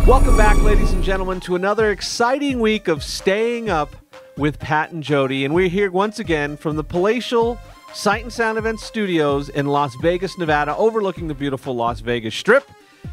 Welcome back, ladies and gentlemen, to another exciting week of Staying Up with Pat and Jodi. And we're here once again from the palatial Sight and Sound Event Studios in Las Vegas, Nevada, overlooking the beautiful Las Vegas Strip.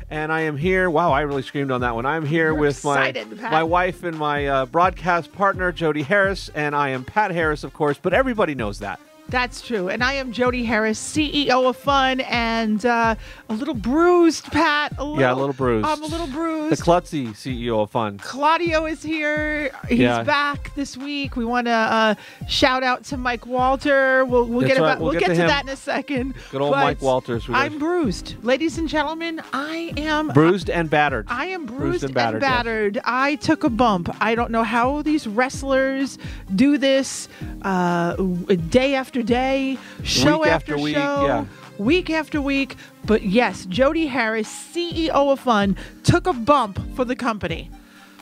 And I am here. Wow, I really screamed on that one. I'm here with my wife and my broadcast partner, Jodi Harris. And I am Pat Harris, of course, but everybody knows that. That's true. And I am Jodi Harris, CEO of Fun, and a little bruised, Pat. A little bruised. I'm a little bruised. The klutzy CEO of Fun. Claudio is here. He's back this week. We want to shout out to Mike Walter. We'll get to that in a second. Good old Mike Walters. I'm bruised. Ladies and gentlemen, I am... Bruised and battered. I am bruised and battered. Yes. I took a bump. I don't know how these wrestlers do this day after day, show after show, week after week. But yes, Jodi Harris, CEO of Fun, took a bump for the company.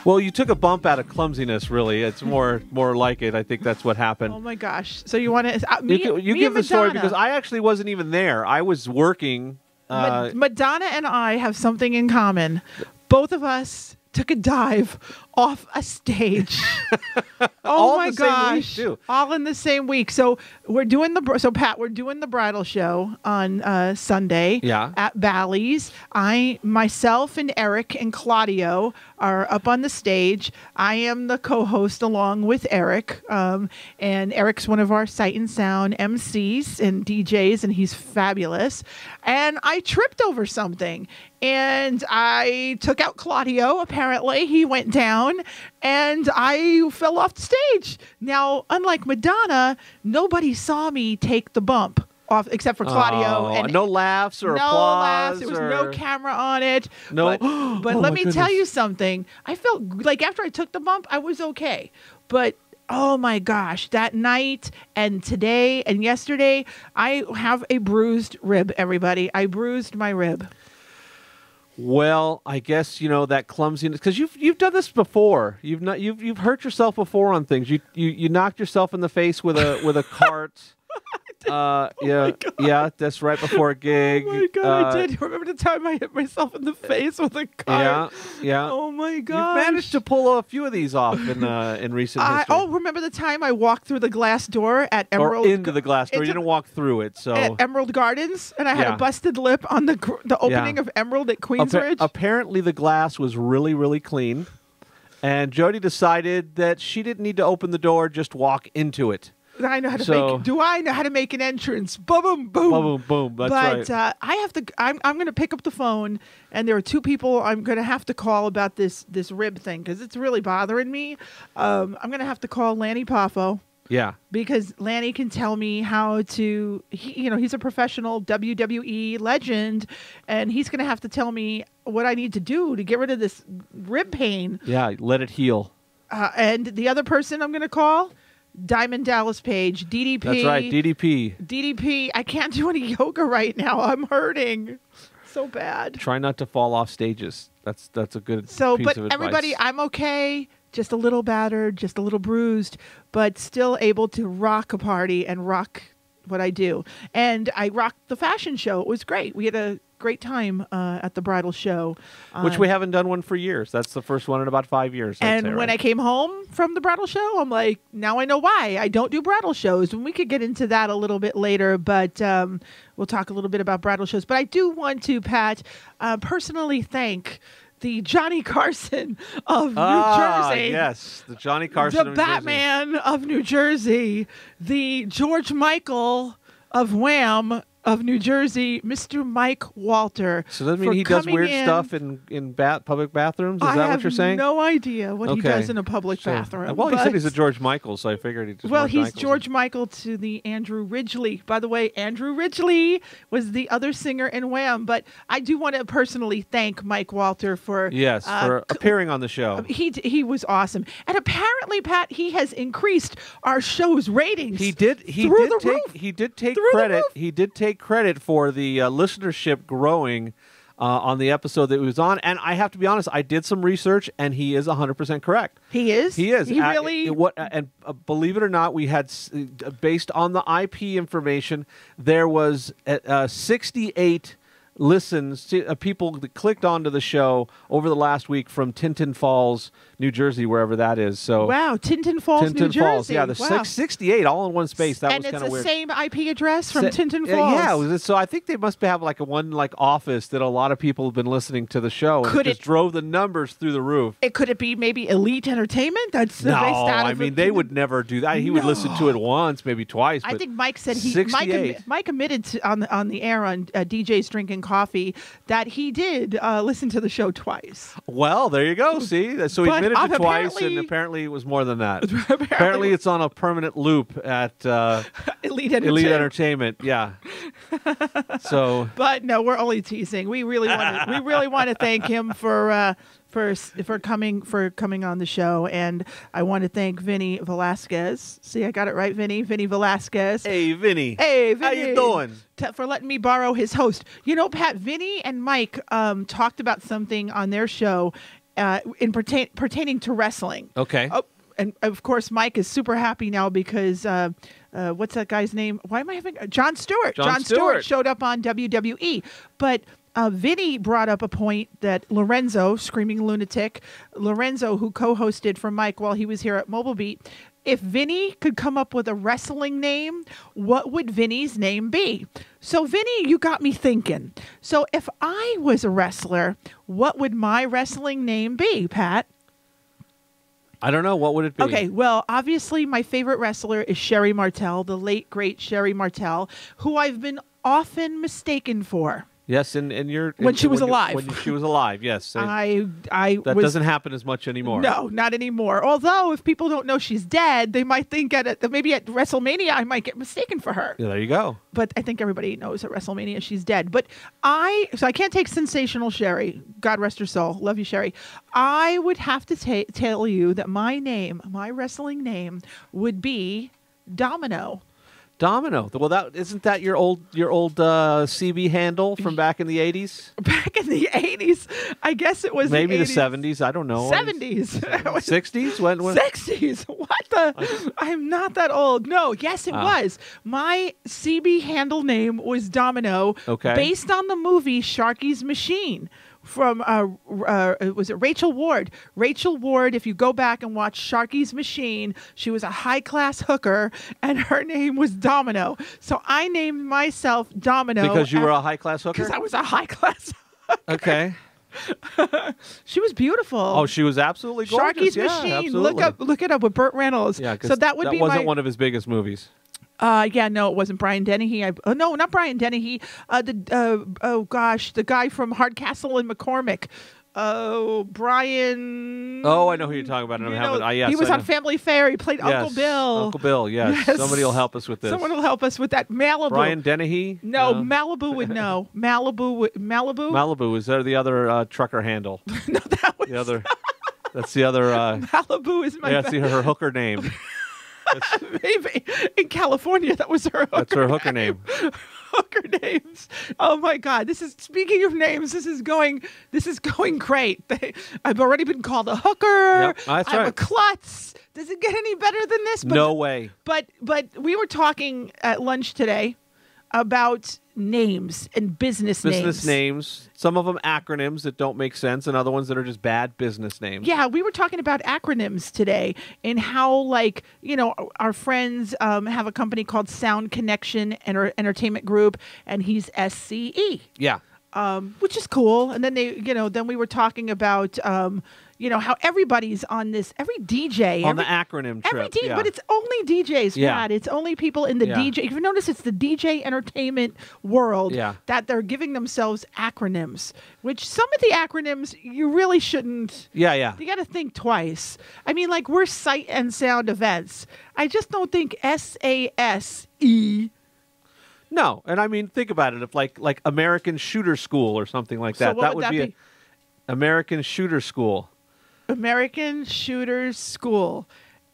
Well, you took a bump out of clumsiness, really. It's more like it. I think that's what happened. Oh, my gosh. So you want to... you give the story, because I actually wasn't even there. I was working. Madonna and I have something in common. Both of us took a dive off a stage. Oh my gosh! All in the same week. So we're doing Pat, we're doing the bridal show on Sunday. At Bally's. Myself, and Eric and Claudio are up on the stage. I am the co-host along with Eric, and Eric's one of our Sight and Sound MCs and DJs, and he's fabulous. And I tripped over something, and I took out Claudio. Apparently, he went down. And I fell off the stage. Now, unlike Madonna, nobody saw me take the bump off except for Claudio. And no laughs or applause. No laughs. There was no camera on it. No. But let me tell you something. I felt like after I took the bump, I was okay. But oh my gosh, that night and today and yesterday, I have a bruised rib, everybody. I bruised my rib. Well, I guess that clumsiness, because you've done this before. You've hurt yourself before on things. You knocked yourself in the face with a cart. Yeah, that's right before a gig. Oh my God, I did. Remember the time I hit myself in the face with a car? Yeah. Oh my God. You've managed to pull a few of these off in recent history. Remember the time I walked through the glass door at Emerald? Or into the glass door. You didn't walk through it. So at Emerald Gardens, and I had a busted lip on the opening of Emerald at Queensridge. Apparently, the glass was really, really clean, and Jodi decided that she didn't need to open the door; just walk into it. I know how to do I know how to make an entrance? Boom, boom, boom, boom, boom. That's right. I have to. I'm going to pick up the phone, and there are two people I'm going to have to call about this rib thing because it's really bothering me. I'm going to have to call Lanny Poffo. Yeah. Because Lanny can tell me how to. He's a professional WWE legend, and he's going to have to tell me what I need to do to get rid of this rib pain. Yeah, let it heal. And the other person I'm going to call. Diamond Dallas Page, DDP. That's right, DDP. DDP. I can't do any yoga right now. I'm hurting so bad. Try not to fall off stages. That's a good piece of advice. Everybody, I'm okay. Just a little battered, just a little bruised, but still able to rock a party and rock what I do. And I rocked the fashion show. It was great. We had a great time at the bridal show. Which we haven't done one for years. That's the first one in about 5 years. And when I came home from the bridal show, I'm like, now I know why I don't do bridal shows. And we could get into that a little bit later, but we'll talk a little bit about bridal shows. But I do want to, Pat, personally thank the Johnny Carson of New Jersey. Yes, the Johnny Carson of New Jersey. The Batman of New Jersey. The George Michael of Wham! Of New Jersey, Mr. Mike Walter. So does that mean he does weird stuff in public bathrooms? Is that what you're saying? I have no idea what he does in a public bathroom. Well, he said he's a George Michael, so I figured he just he's George Michael to the Andrew Ridgeley. By the way, Andrew Ridgeley was the other singer in Wham! But I do want to personally thank Mike Walter for for appearing on the show. He was awesome, and apparently, Pat, he has increased our show's ratings. He did take credit for the listenership growing on the episode that he was on. And I have to be honest, I did some research, and he is 100% correct. He is? He is. He really? Believe it or not, we had, based on the IP information, there was 68 listens, people that clicked onto the show over the last week from Tinton Falls, New Jersey, wherever that is. So wow, Tinton Falls, New Jersey. Falls, yeah, the wow. 68 all in one space. That was kind of weird. And it's the same IP address from Tinton Falls. Yeah, so I think they must have like one office that a lot of people have been listening to the show, and it just drove the numbers through the roof. Could it be maybe Elite Entertainment? That's no, I mean they would never do that. He would listen to it once, maybe twice. I think Mike said Mike admitted on the air on DJ's Drinking Coffee that he did listen to the show twice. Well, there you go. See, so he admitted to twice, and apparently it was more than that. apparently it's on a permanent loop at Elite Entertainment. Yeah. So, but no, we're only teasing. We really want to thank him for coming on the show, and I want to thank Vinny Velasquez. See, I got it right, Vinny Velasquez. Hey, Vinny. Hey, Vinny. How you doing? For letting me borrow his host. You know, Pat, Vinny and Mike talked about something on their show pertaining to wrestling. Okay. Oh, and of course, Mike is super happy now because what's that guy's name? Why am I having Jon Stewart? Jon Stewart showed up on WWE, but. Vinny brought up a point that Lorenzo, Screaming Lunatic, Lorenzo, who co-hosted for Mike while he was here at Mobile Beat, if Vinny could come up with a wrestling name, what would Vinny's name be? So, Vinny, you got me thinking. So, if I was a wrestler, what would my wrestling name be, Pat? I don't know. What would it be? Okay, well, obviously, my favorite wrestler is Sherry Martel, the late, great Sherry Martel, who I've been often mistaken for. Yes, and when she was alive. When she was alive, yes. That doesn't happen as much anymore. No, not anymore. Although, if people don't know she's dead, they might think maybe at WrestleMania I might get mistaken for her. Yeah, there you go. But I think everybody knows at WrestleMania she's dead. But I can't take Sensational Sherry. God rest her soul. Love you, Sherry. I would have to tell you that my wrestling name, would be Domino. Domino. Well, isn't that your old CB handle from back in the 80s? Back in the 80s, I guess it was maybe the 70s. I don't know. 70s, 60s. When 60s? What the? I'm not that old. No, yes, it was. My CB handle name was Domino. Okay. Based on the movie Sharky's Machine. From was it Rachel Ward? Rachel Ward, if you go back and watch Sharky's Machine, she was a high-class hooker, and her name was Domino. So I named myself Domino. Because you were a high-class hooker? Because I was a high-class hooker. Okay. She was beautiful. Oh, she was absolutely gorgeous. Sharky's Machine. Absolutely. Look it up with Burt Reynolds. Yeah, so that wasn't one of his biggest movies. Yeah, no, it wasn't Brian Dennehy. No, not Brian Dennehy. The guy from Hardcastle and McCormick. Oh, Brian. Oh, I know who you're talking about. Yes, he was on Family Fair. He played Uncle Bill. Uncle Bill, yes. Somebody will help us with this. Someone will help us with that. Malibu. Brian Dennehy? No, Malibu would know. Malibu? Malibu. Is there the other trucker handle? No, that was... The other... That's the other... Malibu is my... Yeah, that's her hooker name. Maybe in California that was her hooker. That's her hooker name. Hooker names. Oh my God! Speaking of names. This is going great. I've already been called a hooker. Yep, that's I'm right. a klutz. Does it get any better than this? No way. But we were talking at lunch today about names and business names. Business names. Some of them acronyms that don't make sense, and other ones that are just bad business names. Yeah, we were talking about acronyms today and how, our friends have a company called Sound Connection Entertainment Group, and he's SCE. Yeah. Which is cool. And then then we were talking about how everybody's on this, every DJ. On the acronym trip. Yeah. But it's only DJs, yeah. Pat. It's only people in the DJ. If you notice, it's the DJ entertainment world that they're giving themselves acronyms, which some of the acronyms you really shouldn't. Yeah. You got to think twice. I mean, we're Sight and Sound Events. I just don't think SASE. No, and I mean, think about it. If like American Shooter School or something like that, so that would be American Shooter School. American Shooters School.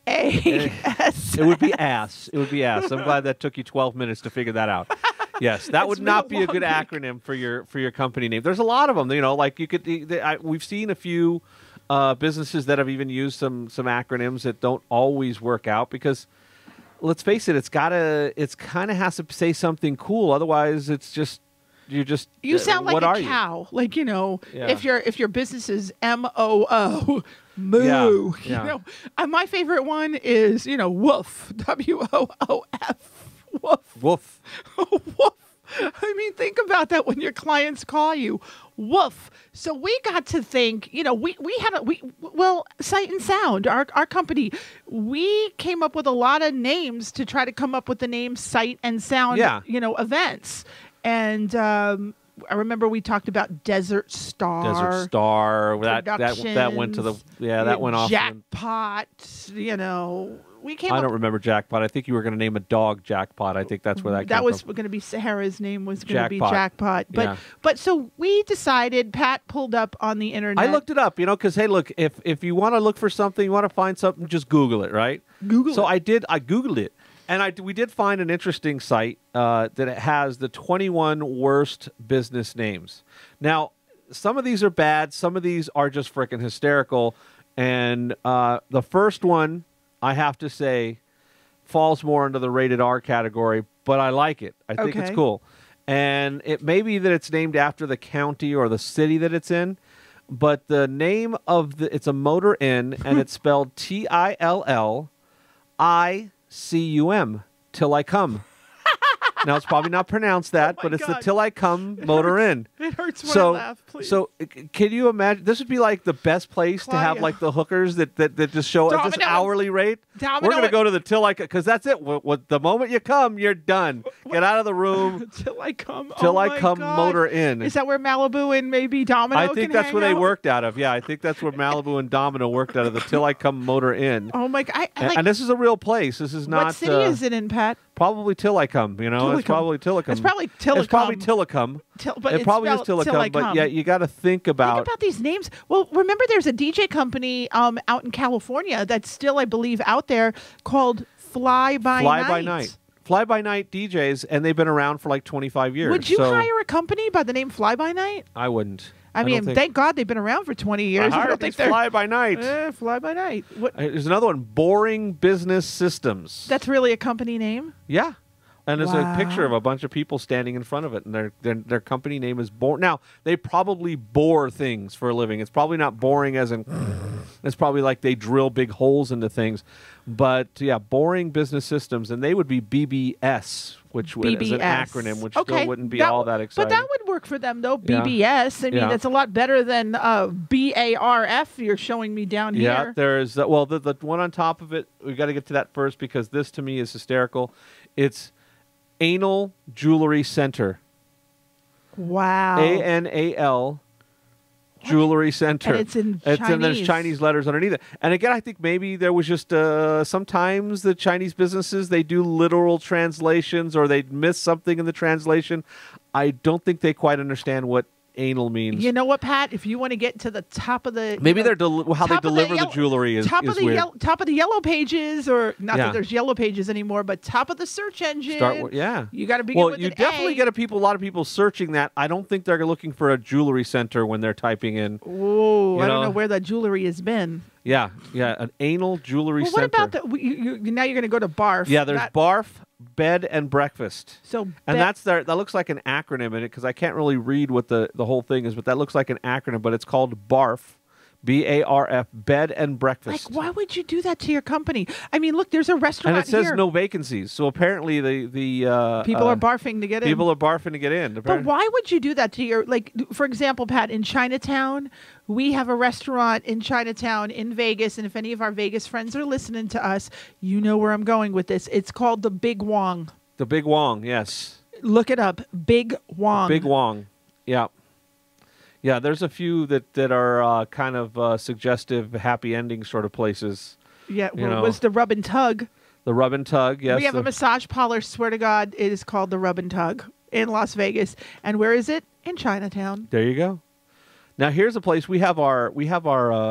AS. It would be ass. It would be ass. I'm glad that took you 12 minutes to figure that out. Yes, that would not be a good acronym for your company name. There's a lot of them. We've seen a few businesses that have even used some acronyms that don't always work out because, let's face it, it's kind of has to say something cool. Otherwise, it's just You sound like what a are cow. Like, you know, Yeah. if your business is MOO, moo. Yeah, You yeah. know, my favorite one is, you know, woof. WOOF. Woof. Woof. Woof. I mean, think about that when your clients call you. Woof. So we got to think, you know, we Sight and Sound, our company, we came up with a lot of names to try to come up with the name Sight and Sound, you know, events. And I remember we talked about Desert Star. That went to the that went off. Jackpot, you know. I don't remember Jackpot. I think you were going to name a dog Jackpot. I think that's where that came from. That was going to be Sarah's name was going to be Jackpot. But so we decided, Pat pulled up on the internet. I looked it up, you know, because, hey, look, if you want to look for something, you want to find something, just Google it, right? So I Googled it. And we did find an interesting site that it has the 21 worst business names. Now, some of these are bad. Some of these are just freaking hysterical. And the first one, I have to say, falls more into the rated R category, but I like it. I think it's cool. And it may be that it's named after the county or the city that it's in, but the name of it's a motor inn, and it's spelled TILLICUM, Till I Come. Now, it's probably not pronounced that, but it's the Till I Come motor inn. It hurts when I laugh, please. So can you imagine? This would be like the best place to have like the hookers that just show at this hourly rate. We're going to go to the Till I Come, because that's it. The moment you come, you're done. Get out of the room. Till I Come. Till I Come motor inn. Is that where Malibu and maybe Domino I think that's where they worked out of. Yeah, I think that's where Malibu and Domino worked out of, the Till I Come motor inn. Oh, my God. And this is a real place. This is not... What city is it in, Pat? Probably Till I Come, you know. It's probably Tillicum. It's probably Tillicum. It's probably Tillicum. It probably is Tillicum, but yeah, you got to think about these names. Well, remember there's a DJ company out in California that's still, I believe, out there called Fly By Night. Fly By Night DJs, and they've been around for like 25 years. Would you hire a company by the name Fly By Night? I wouldn't. I mean, thank God they've been around for 20 years. I don't think they're Fly By Night. Fly By Night. There's another one, Boring Business Systems. That's really a company name? Yeah. And there's a picture of a bunch of people standing in front of it, and their company name is Bore. Now, they probably bore things for a living. It's probably not boring as in, it's probably like they drill big holes into things. But, yeah, Boring Business Systems, and they would be BBS, which is an acronym, which still wouldn't be all that exciting. But that would work for them, though, BBS. I mean, that's a lot better than BARF you're showing me down here. Yeah, there's, the one on top of it, we got to get to that first, because this, to me, is hysterical. It's Anal Jewelry Center. Wow. ANAL Jewelry Center. And it's in Chinese. And there's Chinese letters underneath it. And again, I think maybe there was just sometimes the Chinese businesses, they do literal translations, or they miss something in the translation. I don't think they quite understand what anal means. You know what, Pat? If you want to get to the top of the... Maybe how they deliver the jewelry is weird. Top of the yellow pages, or not that there's yellow pages anymore, but top of the search engine. You got to begin with you definitely get a lot of people searching that. I don't think they're looking for a jewelry center when they're typing in. Oh, I don't know where that jewelry has been. Yeah, an anal jewelry center. What about now you're going to go to BARF. Yeah, there's BARF, bed and breakfast. And that looks like an acronym in it, because I can't really read what the whole thing is, but that looks like an acronym, but it's called BARF. BARF, bed and breakfast. Like, why would you do that to your company? I mean, look, there's a restaurant here. And it says no vacancies. So apparently the people are barfing to get in. People are barfing to get in. But why would you do that to your, like, for example, Pat, in Chinatown, we have a restaurant in Chinatown in Vegas, and if any of our Vegas friends are listening to us, you know where I'm going with this. It's called the Big Wong. The Big Wong, yes. Look it up. Big Wong. Big Wong, yeah. Yeah, there's a few that are kind of suggestive, happy ending sort of places. Yeah, was the Rub and Tug. The Rub and Tug, yes. We have a massage parlor, swear to God, it is called the Rub and Tug in Las Vegas. And where is it? In Chinatown. There you go. Now here's a place we have our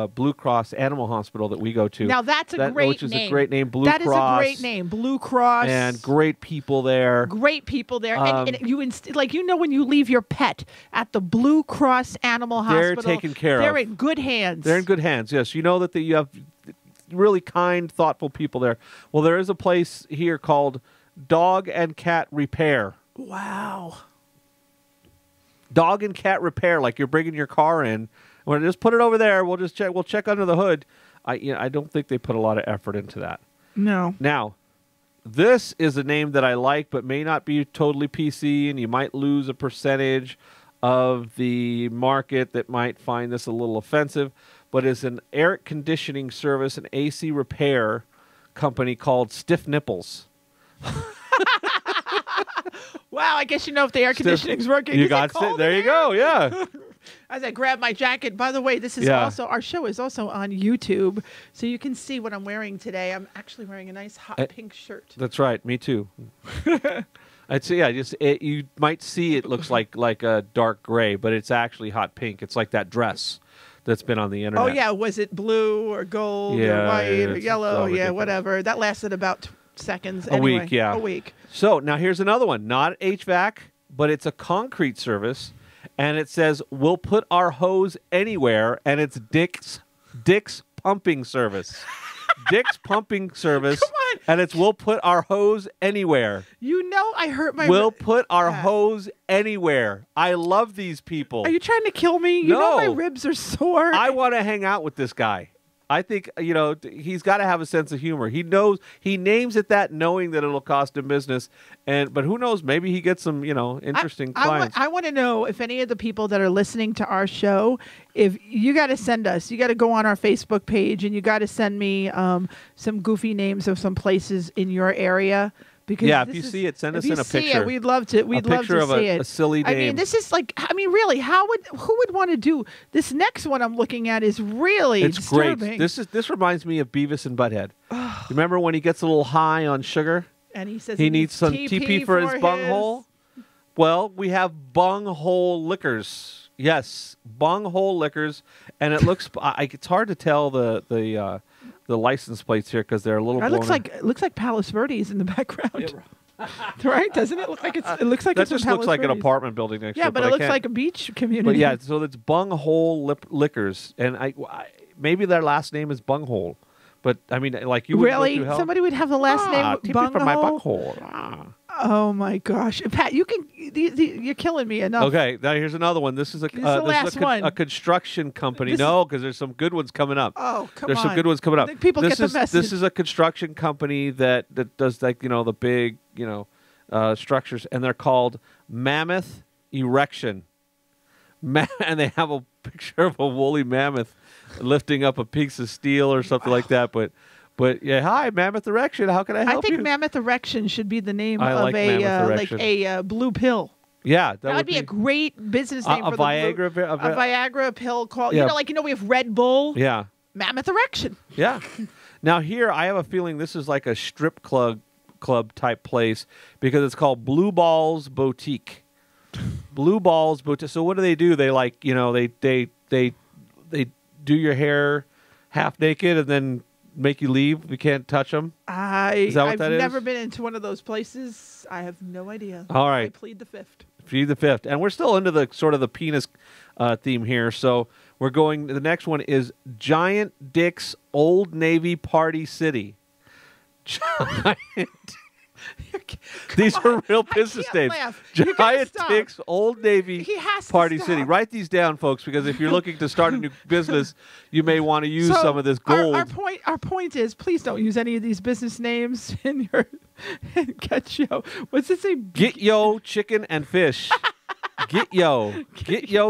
Blue Cross Animal Hospital that we go to. Now that's a great name. Which is a great name, Blue Cross. That is a great name, Blue Cross. And great people there. Great people there. And you when you leave your pet at the Blue Cross Animal Hospital, they're taken care of. They're in good hands. They're in good hands. Yes, you know that you have really kind, thoughtful people there. Well, there is a place here called Dog and Cat Repair. Wow. Dog and cat repair, like you're bringing your car in. Well, just put it over there. We'll just check. We'll check under the hood. I don't think they put a lot of effort into that. No. Now, this is a name that I like, but may not be totally PC, and you might lose a percentage of the market that might find this a little offensive. But it's an air conditioning service, an AC repair company called Stiff Nipples. Wow, I guess you know if the air conditioning's working. You got it. There you go. Yeah. As I grab my jacket, by the way, this is also, our show is also on YouTube, so you can see what I'm wearing today. I'm actually wearing a nice hot pink shirt. That's right. Me too. I'd say, you might see it looks like a dark gray, but it's actually hot pink. It's like that dress that's been on the internet. Oh, yeah. Was it blue or gold or white or yellow? Yeah, whatever. That lasted about seconds. A week, yeah. A week. So now here's another one. Not HVAC, but it's a concrete service. And it says, we'll put our hose anywhere. And it's Dick's Pumping Service. Dick's Pumping Service. Come on. And it's, we'll put our hose anywhere. You know I hurt my... We'll put our hose anywhere. I love these people. Are you trying to kill me? You know my ribs are sore. I want to hang out with this guy. I think, he's got to have a sense of humor. He knows, he names it that knowing that it'll cost him business. But who knows, maybe he gets some, interesting clients. I want to know if any of the people that are listening to our show, if you got to send us, you got to go on our Facebook page and you got to send me some goofy names of some places in your area. Because if you see it, send us in a picture. We'd love to. We'd love to see it. A silly name. I mean, this is like. I mean, really, who would want to do this? Next one I'm looking at is really disturbing. Great. This reminds me of Beavis and Butthead. Remember when he gets a little high on sugar? And he says he needs some TP for his bunghole. Well, we have bunghole liquors. Yes, bunghole liquors, and it looks. It's hard to tell the license plates here because they're a little. It looks like Palos Verdes in the background, right? Doesn't it look like it's? It looks like that just looks like an apartment building next. Yeah, but it looks like a beach community. But yeah, so it's bunghole liquors, and maybe their last name is Bunghole, but I mean, like you really somebody would have the last name Bunghole. For my bunghole. Oh my gosh, Pat, you're killing me enough. Okay, now here's another one. This is a construction company. No, because there's some good ones coming up. Oh, come on. There's some good ones coming up. People get the message. This is a construction company that does like the big structures, and they're called Mammoth Erection. And they have a picture of a woolly mammoth lifting up a piece of steel or something like that, But yeah, hi, Mammoth Erection. How can I help you? I think Mammoth Erection should be the name of a blue pill. Yeah, that would be a great business name for Viagra. A Viagra pill called. Yeah. We have Red Bull. Yeah. Mammoth Erection. Yeah. Now here, I have a feeling this is like a strip club type place because it's called Blue Balls Boutique. Blue Balls Boutique. So what do? They they do your hair half naked and then make you leave. We can't touch them. Is that what that is? I've never been into one of those places. I have no idea. All right. I plead the fifth. Plead the fifth. And we're still into the sort of the penis theme here. So we're going. The next one is Giant Dick's Old Navy Party City. Giant. These are real business names. Giant Dick's Old Navy Party City. Write these down, folks, because if you're looking to start a new business, you may want to use some of this gold. Our point is, please don't use any of these business names in your Get Yo. What's this say? Get Yo Chicken and Fish. Get Yo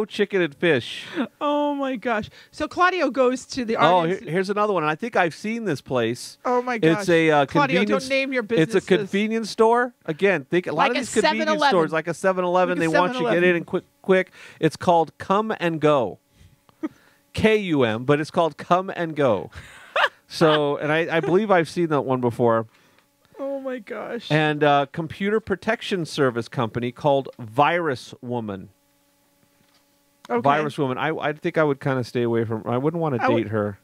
Chicken and Fish. Oh my gosh! So Claudio goes to the. Here's another one. And I think I've seen this place. Oh my gosh! It's a Claudio, don't name your business. It's a convenience store. Again, think a lot of these convenience stores, like a 7-Eleven. They want you to get in and quick. It's called Come and Go. KUM, but it's called Come and Go. So, and I believe I've seen that one before. Oh my gosh. And a computer protection service company called Virus Woman. Okay. Virus Woman. I think I would kind of stay away from. I wouldn't want to date her.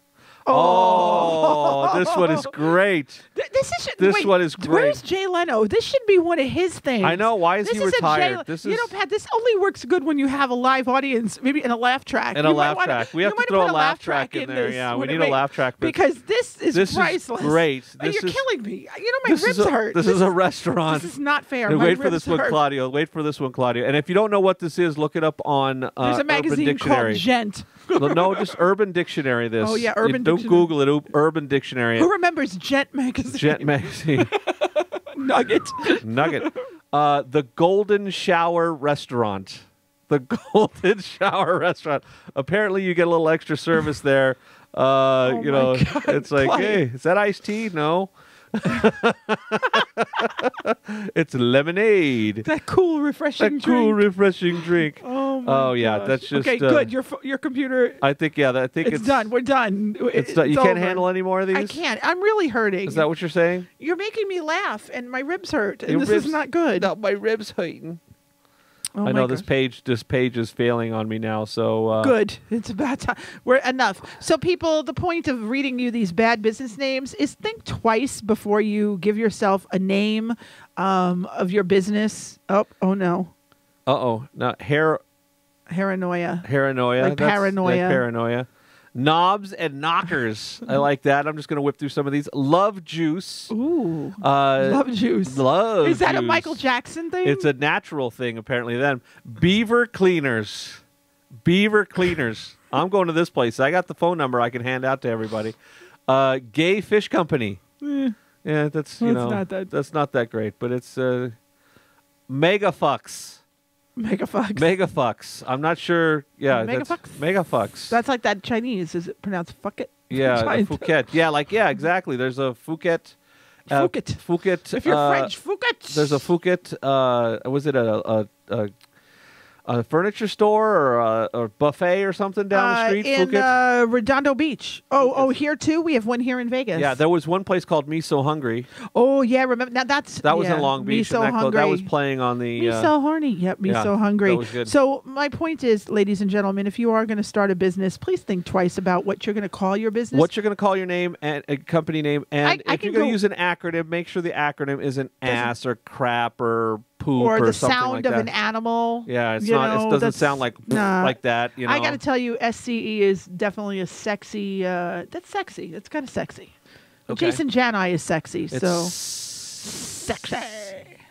Oh, this one is great. This This one is great. Where's Jay Leno? This should be one of his things. I know. Why is he retired? Pat, this only works good when you have a live audience, maybe in a laugh track. We have to throw a laugh track in there. Yeah, we need a laugh track. Because this is priceless. Is great. You're killing me. My ribs hurt. This is a restaurant. This is not fair. Wait for this one, Claudio. Wait for this one, Claudio. And if you don't know what this is, look it up on There's a magazine called Gent. No, just Urban Dictionary. This. Oh yeah, Urban Don't Dictionary. Google it. Urban Dictionary. Who remembers Gent magazine? Gent magazine. Nugget. The Golden Shower Restaurant. The Golden Shower Restaurant. Apparently, you get a little extra service there. God, it's like, hey, is that iced tea? No. It's lemonade. That cool, refreshing drink. Oh yeah, gosh. that's just okay. Good. Your computer. I think it's done. We're done. It's done. You can't handle any more of these. I can't. I'm really hurting. Is that what you're saying? You're making me laugh, and my ribs hurt, and this is not good. No, my ribs hurting. Oh I know this page is failing on me now. So good. It's about time. We're enough. So people, the point of reading you these bad business names is think twice before you give yourself a name of your business. Oh no. Not Paranoia. Like paranoia. Knobs and knockers. I like that. I'm just going to whip through some of these. Love Juice. Ooh. Love Juice. Is that Juice. A Michael Jackson thing? It's a natural thing, apparently, then. Beaver Cleaners. I'm going to this place. I got the phone number I can hand out to everybody. Gay Fish Company. Yeah, that's not that great, but it's Mega Fucks. Megafucks. I'm not sure. Yeah, Megafucks. That's like that Chinese. Is it pronounced fuck it? Yeah, Phuket. Yeah, exactly. There's a Phuket. Phuket. If you're French, Phuket. There's a Phuket. Was it a furniture store or a buffet or something down the street? In Redondo Beach. Oh, here too? We have one here in Vegas. Yeah, there was one place called Me So Hungry. Oh, yeah. Remember that was in Long Beach. Me So Hungry. That was playing on the... Me So Horny. Yep, Me So Hungry. That was good. So my point is, ladies and gentlemen, if you are going to start a business, please think twice about what you're going to call your business. What you're going to call your name and a company name. And if you're going to use an acronym, make sure the acronym isn't ass or crap or... poop or the something sound like of that. an animal. Yeah, it's not. It doesn't sound like like that. I got to tell you, SCE is definitely a sexy. That's sexy. It's kind of sexy. Okay. Jason Janai is sexy. It's so sexy.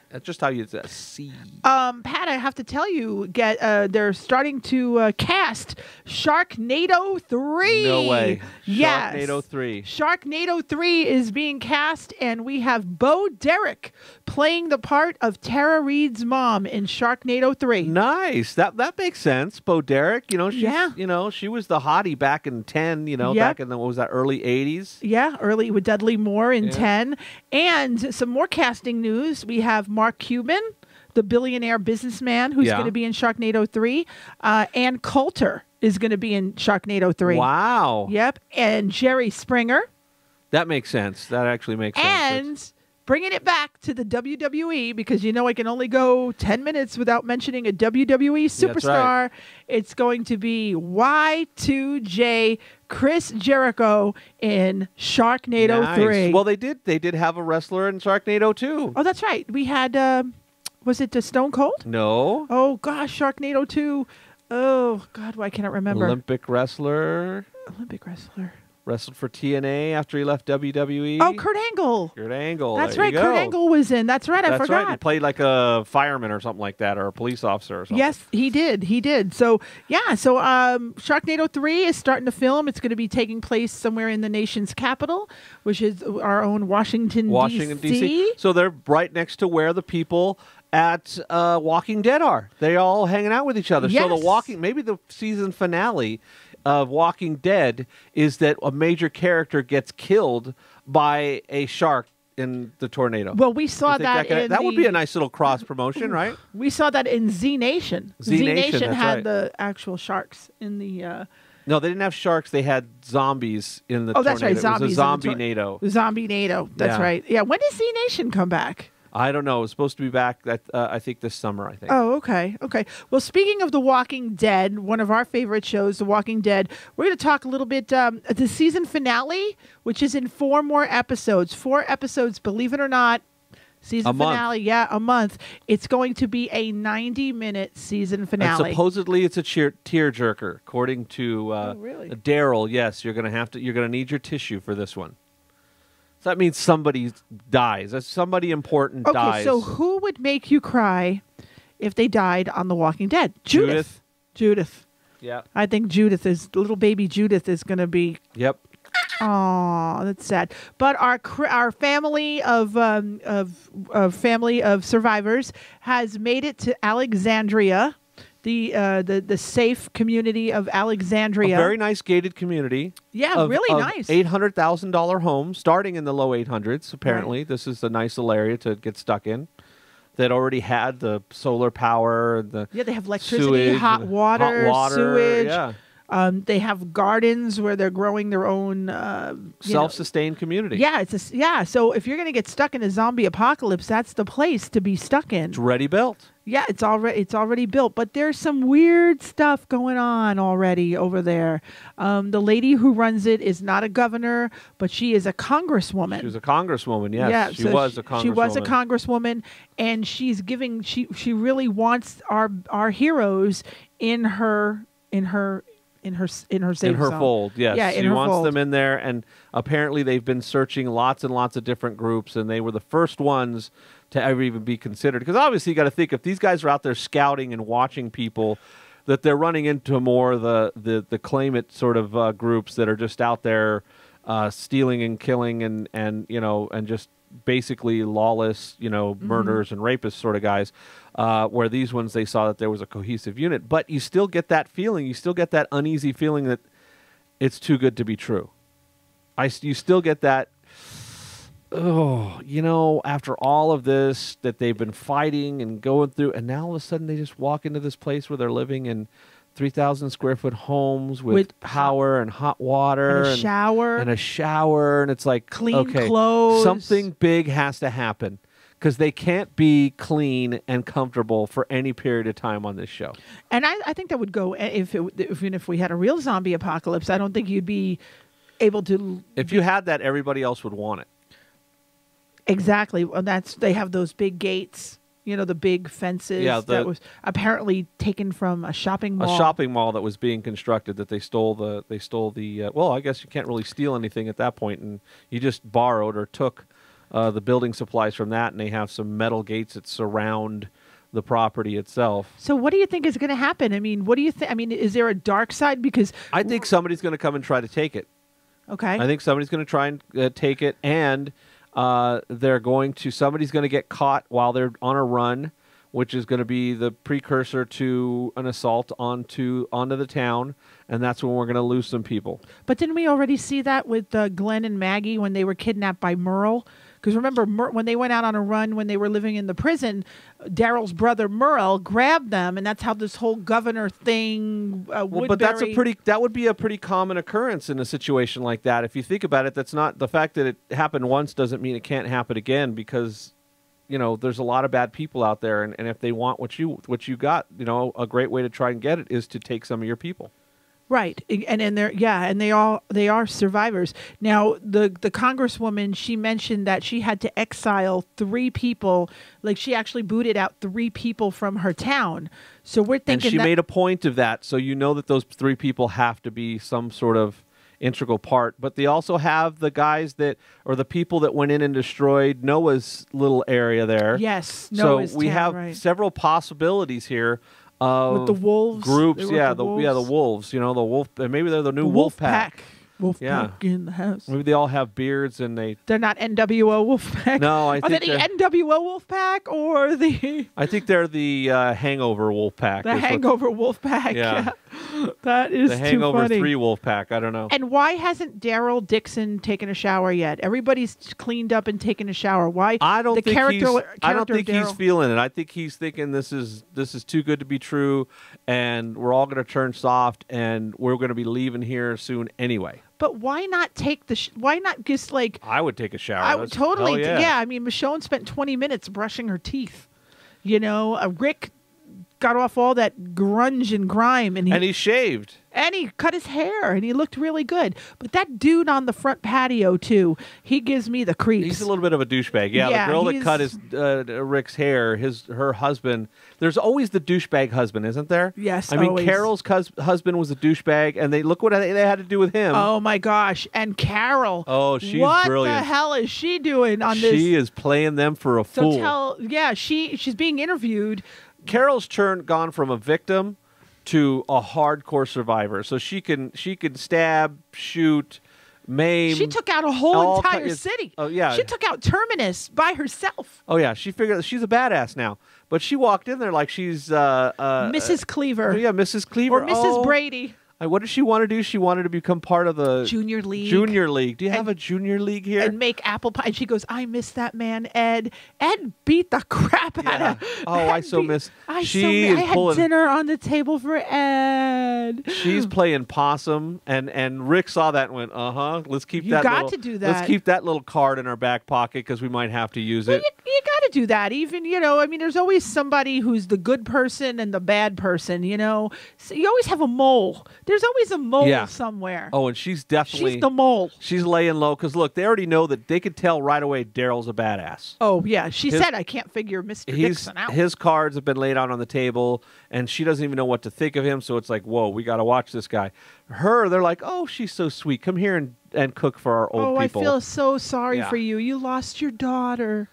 That's just how you see. Pat, I have to tell you, they're starting to cast Sharknado 3. No way. Yes. Sharknado 3. Sharknado 3 is being cast, and we have Bo Derek playing the part of Tara Reid's mom in Sharknado 3. Nice. That makes sense. Bo Derek, she was the hottie back in 10, back in the, what was that, early 80s? Yeah, early with Dudley Moore in 10. And some more casting news. We have Mark Cuban, the billionaire businessman who's going to be in Sharknado 3. Ann Coulter is going to be in Sharknado 3. Wow. Yep. And Jerry Springer. That makes sense. That actually makes sense. And bringing it back to the WWE, because I can only go 10 minutes without mentioning a WWE superstar. That's right. It's going to be Y2J Chris Jericho in Sharknado 3. Well, they did have a wrestler in Sharknado 2. Oh, that's right. We had, was it Stone Cold? No. Oh, gosh, Sharknado 2. Oh, God, why can't I remember? Olympic wrestler. Wrestled for TNA after he left WWE. Oh, Kurt Angle. That's right. Kurt Angle was in. That's right. I forgot. Right. He played like a fireman or something like that, or a police officer or something. Yes, he did. So, yeah. So, Sharknado 3 is starting to film. It's going to be taking place somewhere in the nation's capital, which is our own Washington, D.C. So they're right next to where the people at Walking Dead are. They all hanging out with each other. Yes. So maybe the season finale of Walking Dead is that a major character gets killed by a shark in the tornado. Well, we saw that that would be a nice little cross promotion, right? We saw that in Z Nation. Z Nation had the actual sharks in the... No, they didn't have sharks. They had zombies in the tornado. That's right. Zombies. It was a zombie-nado. Zombie-nado. That's right. Yeah. When does Z Nation come back? I don't know. It's supposed to be back, I think, this summer, I think. Oh, okay. Okay. Well, speaking of The Walking Dead, one of our favorite shows, The Walking Dead, we're going to talk a little bit the season finale, which is in 4 more episodes. 4 episodes, believe it or not. Season finale, yeah, a month. It's going to be a 90-minute season finale. And supposedly, it's a tearjerker, according to really? Daryl. Yes, you're going to need your tissue for this one. So that means somebody dies. Somebody important dies. Okay, so who would make you cry if they died on The Walking Dead? Judith. Yeah. I think little baby Judith is going to be. Yep. Oh, that's sad. But our family of survivors has made it to Alexandria, the safe community of Alexandria. A very nice gated community. Yeah, really nice. $800,000 home, starting in the low 800s. Apparently, right. This is a nice little area to get stuck in. That already had the solar power, they have electricity, hot water, sewage. Yeah. They have gardens where they're growing their own self-sustained community. Yeah, so if you're going to get stuck in a zombie apocalypse, that's the place to be stuck in. It's ready built. Yeah, it's already built, but there's some weird stuff going on already over there. The lady who runs it is not a governor, but she is a congresswoman. She was a congresswoman. Yes, yeah, she was a congresswoman. She was a congresswoman, and she's giving. She really wants our heroes in her safe zone. Fold. Yes, yeah, she wants them in there, and apparently they've been searching lots and lots of different groups, and they were the first ones to ever even be considered. Because obviously, you got to think if these guys are out there scouting and watching people, that they're running into more the claim it sort of groups that are just out there stealing and killing and just basically lawless, murderers and rapists sort of guys. Where these ones, they saw that there was a cohesive unit. But you still get that feeling. You still get that uneasy feeling that it's too good to be true. You still get that, after all of this that they've been fighting and going through, and now all of a sudden they just walk into this place where they're living in 3,000 square foot homes with power and hot water and a shower, and it's like clean clothes. Something big has to happen. Because they can't be clean and comfortable for any period of time on this show. And I think that would go, even if we had a real zombie apocalypse, I don't think you'd be able to... If you had that, everybody else would want it. Exactly. Well, they have those big gates, the big fences that was apparently taken from a shopping mall. A shopping mall that was being constructed that they stole the well, I guess you can't really steal anything at that point, and you just borrowed or took... the building supplies from that, and they have some metal gates that surround the property itself. So what do you think is going to happen? I mean, what do you think? I mean, is there a dark side? Because I think somebody's going to come and try to take it. Okay. I think somebody's going to try and take it, and somebody's going to get caught while they're on a run, which is going to be the precursor to an assault onto the town, and that's when we're going to lose some people. But didn't we already see that with Glenn and Maggie when they were kidnapped by Merle? Because remember, when they went out on a run, when they were living in the prison, Daryl's brother Merle grabbed them, and that's how this whole governor thing. But that would be a pretty common occurrence in a situation like that. If you think about it, that's not the fact that it happened once doesn't mean it can't happen again, because there's a lot of bad people out there, and if they want what you got, a great way to try and get it is to take some of your people. Right, and they are survivors. Now, the congresswoman, she mentioned that she had to exile 3 people. Like, she actually booted out 3 people from her town. So we're thinking, and she made a point of that. So that those 3 people have to be some sort of integral part. But they also have the guys the people that went in and destroyed Noah's little area there. Yes, Noah's so we have several possibilities here. With the wolves groups, the wolves. The wolf, and maybe they're the new wolf pack. Wolfpack in the house. Maybe they all have beards and they're not NWO Wolfpack. No, I think are they the NWO Wolfpack or the? I think they're the Hangover Wolfpack. The Hangover Wolfpack. Yeah. That is the Hangover too funny. 3 Wolfpack. I don't know. And why hasn't Daryl Dixon taken a shower yet? Everybody's cleaned up and taken a shower. Why? I don't think he's feeling it. I think he's thinking this is too good to be true, and we're all going to turn soft, and we're going to be leaving here soon anyway. But why not take the? Why not just like? I would take a shower. I would totally. Yeah. Yeah, I mean, Michonne spent 20 minutes brushing her teeth. You know, Rick got off all that grunge and grime, and he shaved. And he cut his hair, and he looked really good. But that dude on the front patio, too, he gives me the creeps. He's a little bit of a douchebag. Yeah, the girl that cut his Rick's hair, her husband. There's always the douchebag husband, isn't there? Yes, I mean, always. Carol's husband was a douchebag, and look what they had to do with him. Oh, my gosh. And Carol. Oh, she's brilliant. What the hell is she doing on this? She is playing them for a fool. She's being interviewed. Carol's gone from a victim to a hardcore survivor. So she can stab, shoot, maim. She took out a whole entire city. Oh yeah. She took out Terminus by herself. Oh yeah. She figured she's a badass now. But she walked in there like she's Mrs. Cleaver. Yeah, Mrs. Cleaver. Or Mrs. Brady. What did she want to do? She wanted to become part of the Junior League. Junior League. Do you have a Junior League here? And make apple pie. And she goes, I miss that man, Ed. Ed beat the crap out of her. Oh, I so miss. I had dinner on the table for Ed. She's playing possum, and Rick saw that and went, let's keep that. You got to do that. Let's keep that little card in our back pocket because we might have to use it. You got to do that. Even, I mean, there's always somebody who's the good person and the bad person, So you always have a mole. There's always a mole somewhere. Oh, and she's the mole. She's laying low because, look, they already know that they could tell right away Daryl's a badass. Oh, yeah. She said, I can't figure Mr. Dixon out. His cards have been laid out on the table, and she doesn't even know what to think of him, so it's like, whoa, we got to watch this guy. They're like, oh, she's so sweet. Come here and cook for our old people. Oh, I feel so sorry for you. You lost your daughter.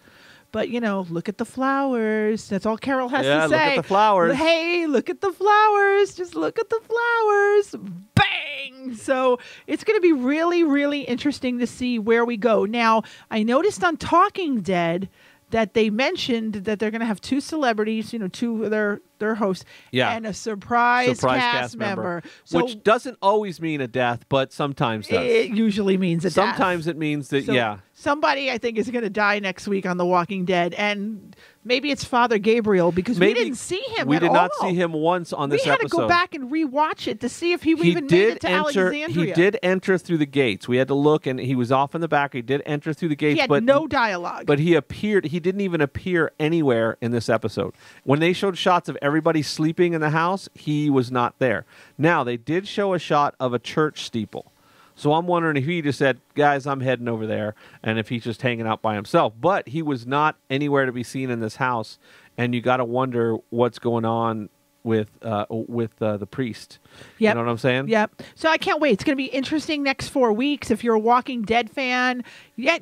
But, look at the flowers. That's all Carol has to say. Yeah, look at the flowers. Hey, look at the flowers. Just look at the flowers. Bang! So it's going to be really, really interesting to see where we go. Now, I noticed on Talking Dead that they mentioned that they're going to have two celebrities, two of their hosts, and a surprise cast member. So, which doesn't always mean a death, but sometimes does. It usually means a death. Sometimes it means that, somebody, I think, is going to die next week on The Walking Dead, and maybe it's Father Gabriel because we didn't see him. We did not see him once on this episode. We had to go back and rewatch it to see if he even made it to Alexandria. He did enter through the gates. We had to look, and he was off in the back. He did enter through the gates, he had no dialogue. But he appeared. He didn't even appear anywhere in this episode. When they showed shots of everybody sleeping in the house, he was not there. Now they did show a shot of a church steeple. So I'm wondering if he just said, guys, I'm heading over there, and if he's just hanging out by himself. But he was not anywhere to be seen in this house, and you got to wonder what's going on with the priest. Yep. You know what I'm saying? Yep. So I can't wait. It's going to be interesting next 4 weeks. If you're a Walking Dead fan,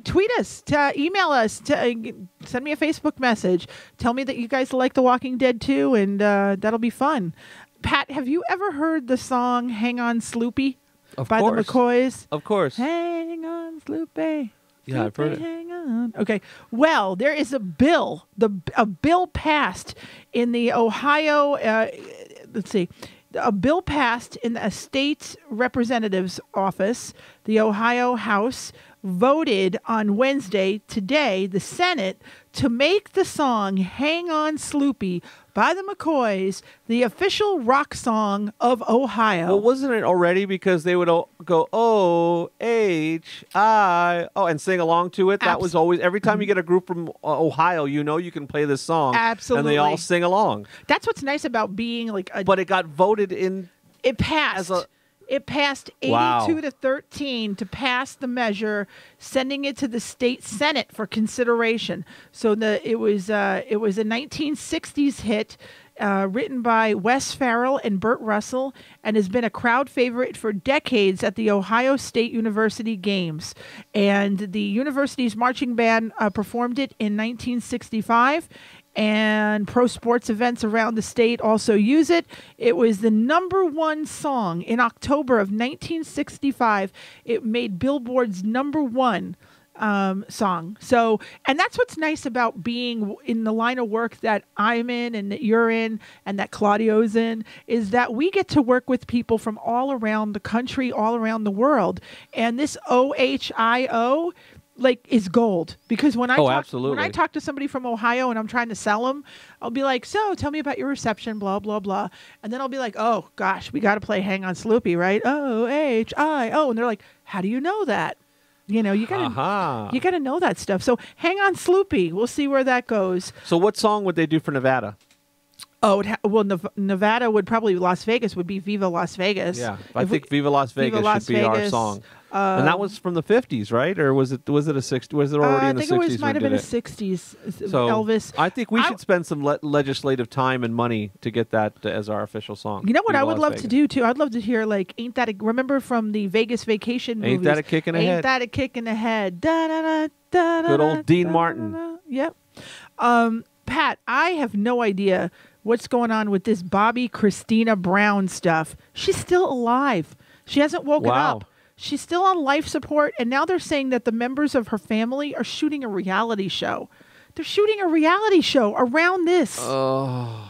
tweet us, email us, send me a Facebook message. Tell me that you guys like The Walking Dead too, and that'll be fun. Pat, have you ever heard the song Hang On Sloopy? By the McCoys? Of course. Hang on, Sloopy. Yeah, I've heard it. Hang on. Okay. Well, there is a bill. A bill passed in the Ohio. A bill passed in the state representative's office. The Ohio House voted on Wednesday, today, the Senate, to make the song Hang On Sloopy by the McCoys the official rock song of Ohio. Well, wasn't it already because they would go O-H-I, and sing along to it? That was always, every time you get a group from Ohio, you can play this song. Absolutely. And they all sing along. That's what's nice about being like a... But it got voted in... It passed. It passed 82 to 13 to pass the measure, sending it to the state Senate for consideration. So it was a 1960s hit written by Wes Farrell and Burt Russell, and has been a crowd favorite for decades at the Ohio State University Games. And the university's marching band performed it in 1965. And pro sports events around the state also use it. It was the #1 song in October of 1965. It made Billboard's #1 song. So, and that's what's nice about being in the line of work that I'm in and that you're in and that Claudio's in, is that we get to work with people from all around the country, all around the world. And this OHIO like is gold, because when I absolutely. when I talk to somebody from Ohio and I'm trying to sell them, I'll be like, so tell me about your reception, blah blah blah, and then I'll be like, oh gosh, we got to play Hang on Sloopy, right? OHIO, and they're like, how do you know that? You know, you gotta know that stuff. So Hang on Sloopy, we'll see where that goes. So what song would they do for Nevada? Oh, well, Nevada would probably, Las Vegas would be Viva Las Vegas. Yeah, I think Viva Las Vegas should be our song. And that was from the 50s, right? Or was it a 60s? Was it already in the 60s? I think it might have been a 60s. So Elvis. I think we should spend some legislative time and money to get that as our official song. You know what Viva I would Las love Vegas. to do too? I'd love to hear like remember from the Vegas Vacation movies? Ain't That a Kick in the Head? Ain't That a Kick in the Head? Da, da, da, da, Good old da, Dean da, Martin. Da, da. Yep. Pat, I have no idea what's going on with this Bobby Christina Brown stuff. She's still alive. She hasn't woken up. She's still on life support, and now they're saying that the members of her family are shooting a reality show. They're shooting a reality show around this. Oh.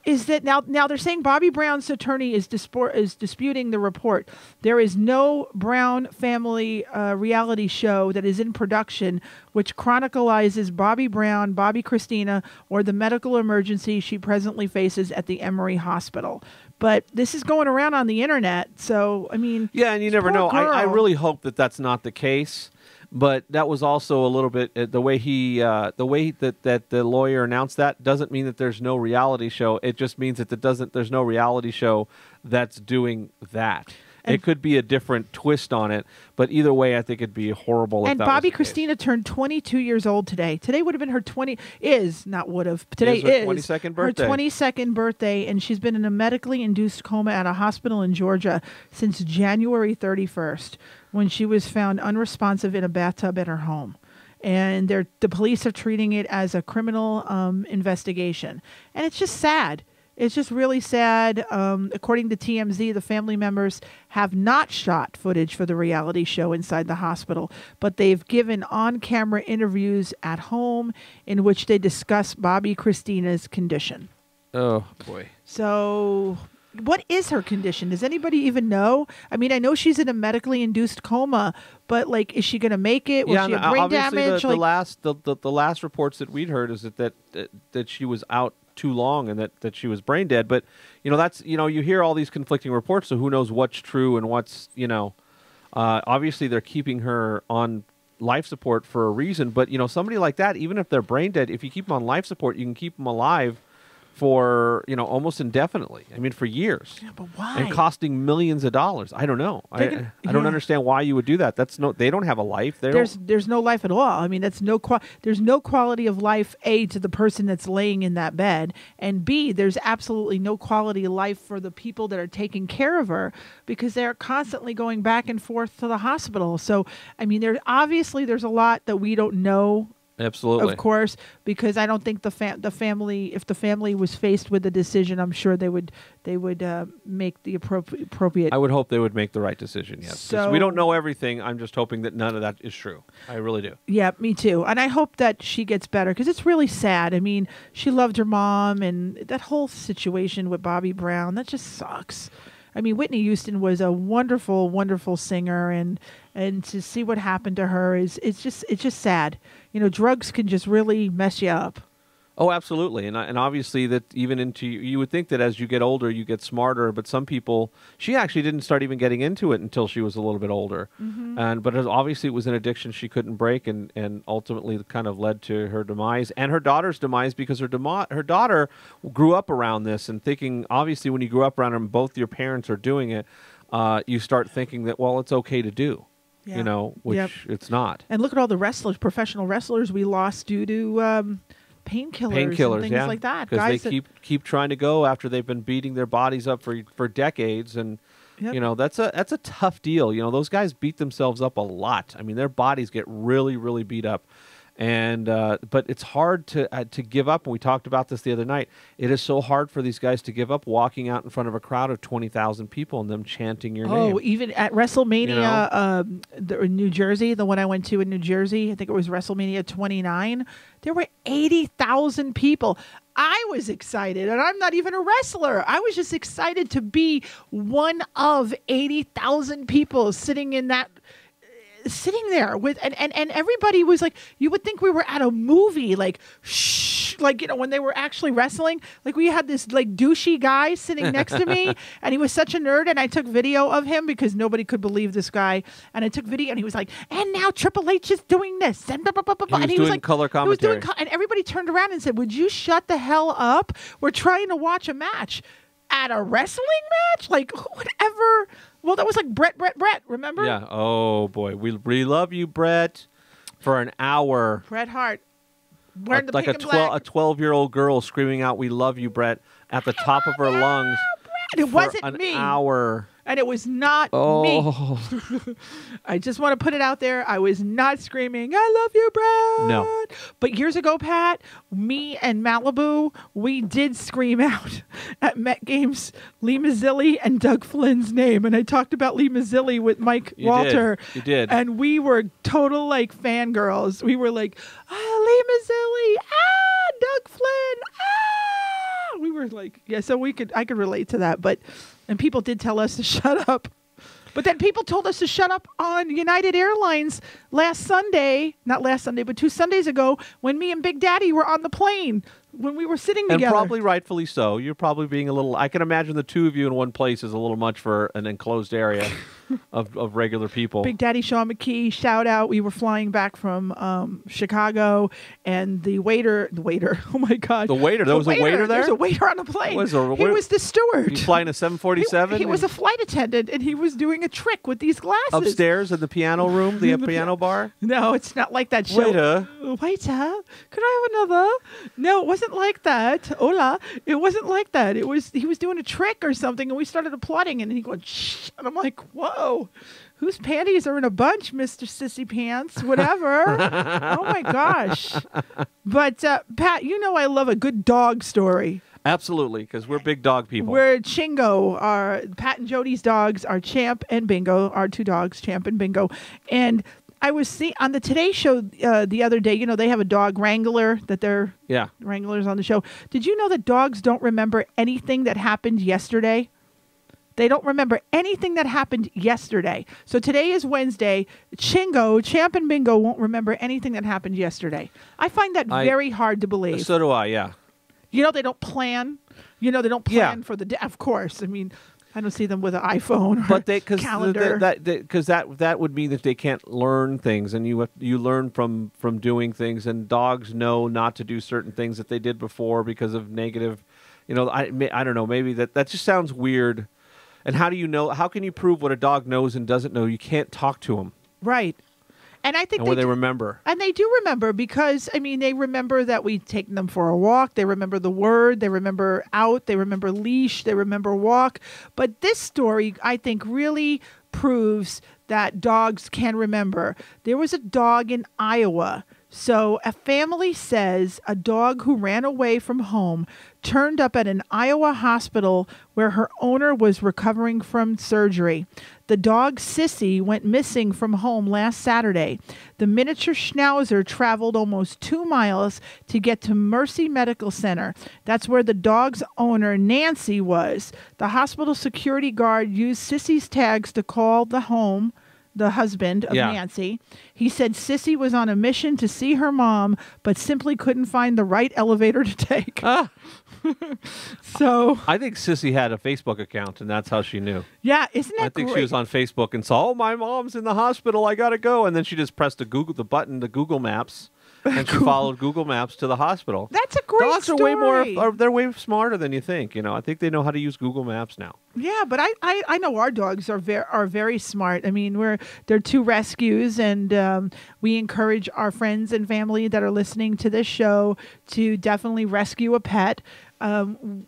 Is that now they're saying Bobby Brown's attorney is disputing the report. There is no Brown family reality show that is in production which chronicles Bobby Brown, Bobby Christina, or the medical emergency she presently faces at the Emory Hospital. But this is going around on the internet, so I mean, yeah, and you never know. I really hope that that's not the case. But that was also a little bit the way that the lawyer announced that doesn't mean that there's no reality show. It just means that there's no reality show that's doing that. And it could be a different twist on it, but either way, I think it'd be horrible. And Bobby Christina turned 22 years old today. Today would have been her 22nd birthday. Her 22nd birthday, and she's been in a medically induced coma at a hospital in Georgia since January 31st, when she was found unresponsive in a bathtub at her home. And the police are treating it as a criminal investigation, and it's just sad. It's just really sad. According to TMZ, the family members have not shot footage for the reality show inside the hospital, but they've given on-camera interviews at home in which they discuss Bobby Christina's condition. Oh, boy. So what is her condition? Does anybody even know? I mean, I know she's in a medically induced coma, but like, is she going to make it? Will she have brain damage? The last reports that we'd heard is that she was out too long and that she was brain dead. But you hear all these conflicting reports, so who knows what's true and what's obviously they're keeping her on life support for a reason. But somebody like that, even if they're brain dead, if you keep them on life support, you can keep them alive for almost indefinitely. I mean, for years. Yeah, but why? And costing millions of dollars. I don't know. I don't understand why you would do that. They don't have a life. There's no life at all. I mean, there's no quality of life, A, to the person that's laying in that bed, and B, there's absolutely no quality of life for the people that are taking care of her, because they're constantly going back and forth to the hospital. So, I mean, there's a lot that we don't know. Absolutely. Of course, because I don't think the family, if the family was faced with a decision, I'm sure they would make the appropriate. I would hope they would make the right decision. Yes. So we don't know everything. I'm just hoping that none of that is true. I really do. Yeah, me too. And I hope that she gets better, because it's really sad. I mean, she loved her mom, and that whole situation with Bobby Brown, that just sucks. I mean, Whitney Houston was a wonderful, wonderful singer, and to see what happened to her it's just sad. Drugs can just really mess you up. Oh, absolutely, and obviously that even you would think that as you get older, you get smarter. But some people, she actually didn't start even getting into it until she was a little bit older, but obviously it was an addiction she couldn't break, and ultimately kind of led to her demise and her daughter's demise, because her daughter grew up around this and thinking, obviously, when you grew up around them, both your parents are doing it, you start thinking that, well, it's okay to do. Yeah. Which it's not. And look at all the professional wrestlers we lost due to painkillers, and things like that. Because they keep trying to go after they've been beating their bodies up for decades, and that's a tough deal. Those guys beat themselves up a lot. I mean, their bodies get really, really beat up. And but it's hard to give up. And we talked about this the other night. It is so hard for these guys to give up walking out in front of a crowd of 20,000 people and them chanting your name. Oh, even at WrestleMania, in New Jersey, the one I went to in New Jersey, I think it was WrestleMania 29. There were 80,000 people. I was excited, and I'm not even a wrestler. I was just excited to be one of 80,000 people sitting in that sitting there with, and everybody was like, you would think we were at a movie, like, shh, like, when they were actually wrestling, like we had this like douchey guy sitting next to me and he was such a nerd, and I took video of him because nobody could believe this guy, and I took video and he was like, and now Triple H is doing this, and blah, blah, blah, blah. He was doing color commentary. And everybody turned around and said, would you shut the hell up? We're trying to watch a match. At a wrestling match? Like, who would ever... Well, that was like Brett, remember? Yeah. Oh, boy. We love you, Brett, for an hour. Bret Hart. Wearing the like pink and black. A 12-year-old girl screaming out, we love you, Brett, at the top of her lungs. It wasn't me. An hour. And it was not me. I just want to put it out there. I was not screaming, I love you, Brett. No. But years ago, Pat, me and Malibu, we did scream out at Met Games Lee Mazzilli and Doug Flynn's name. And I talked about Lee Mazzilli with Mike Walter. You did. And we were total like fangirls. We were like, Lee Mazzilli, Doug Flynn, we were like, yeah, so I could relate to that. And people did tell us to shut up. But then people told us to shut up on United Airlines not last Sunday, but 2 Sundays ago when me and Big Daddy were on the plane, when we were sitting together. And probably rightfully so. You're probably being a little, I can imagine the two of you in one place is a little much for an enclosed area of regular people. Big Daddy Sean McKee, shout out. We were flying back from Chicago, and the waiter, oh my God. The waiter? There was a waiter there? There was a waiter on the plane. He was the steward. You flying a 747? He was a flight attendant, and he was doing a trick with these glasses. Upstairs in the piano room, the piano bar? No, it's not like that show. Waiter, could I have another? No, it wasn't like that. Hola. It wasn't like that. He was doing a trick or something, and we started applauding, and he going, shh. And I'm like, whoa, whose panties are in a bunch, Mr. Sissy Pants? Whatever. Oh, my gosh. But, Pat, I love a good dog story. Absolutely, because we're big dog people. We're Chingo. Pat and Jody's dogs are Champ and Bingo, our 2 dogs, Champ and Bingo. And I was seeing on the Today Show the other day, they have a dog wrangler that they're wranglers on the show. Did you know that dogs don't remember anything that happened yesterday? They don't remember anything that happened yesterday. So today is Wednesday. Chingo, Champ and Bingo won't remember anything that happened yesterday. I find that very hard to believe. So do I, yeah. They don't plan. They don't plan for the day. Of course. I mean, I don't see them with an iPhone or calendar. Because that would mean that they can't learn things, and you learn from doing things. And dogs know not to do certain things that they did before because of negative. I don't know. Maybe that just sounds weird. And how do you know? How can you prove what a dog knows and doesn't know? You can't talk to them. Right. And I think they remember. And they do remember because, they remember that we take them for a walk. They remember the word. They remember out. They remember leash. They remember walk. But this story, I think, really proves that dogs can remember. There was a dog in Iowa. So a family says a dog who ran away from home turned up at an Iowa hospital where her owner was recovering from surgery. The dog Sissy went missing from home last Saturday. The miniature schnauzer traveled almost 2 miles to get to Mercy Medical Center. That's where the dog's owner, Nancy, was. The hospital security guard used Sissy's tags to call the husband of Nancy. He said Sissy was on a mission to see her mom, but simply couldn't find the right elevator to take. So I think Sissy had a Facebook account, and that's how she knew. Yeah, isn't that great? I think she was on Facebook and saw, my mom's in the hospital, I gotta go. And then she just pressed the Google Maps. And she followed Google Maps to the hospital. That's a great story. Dogs are they're way smarter than you think. I think they know how to use Google Maps now. Yeah, but I know our dogs are very smart. They're 2 rescues, and we encourage our friends and family that are listening to this show to definitely rescue a pet. Don't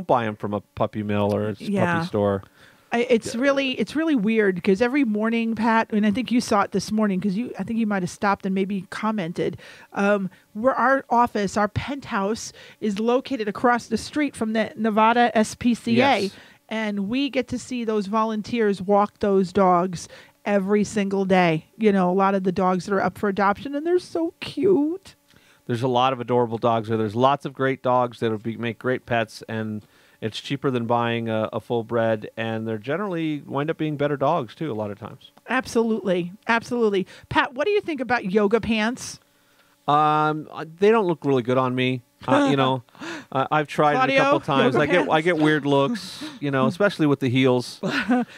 buy them from a puppy mill or a puppy store. It's really weird because every morning, Pat, and I think you saw it this morning because I think you might have stopped and maybe commented, where our office, our penthouse, is located across the street from the Nevada SPCA. Yes. And we get to see those volunteers walk those dogs every single day. A lot of the dogs that are up for adoption, and they're so cute. There's a lot of adorable dogs there. There's lots of great dogs that make great pets, and It's cheaper than buying a full bred, and they're generally wind up being better dogs too a lot of times. Absolutely. Absolutely. Pat, what do you think about yoga pants? They don't look really good on me. I've tried Claudio, it a couple times. yoga I get weird looks, especially with the heels.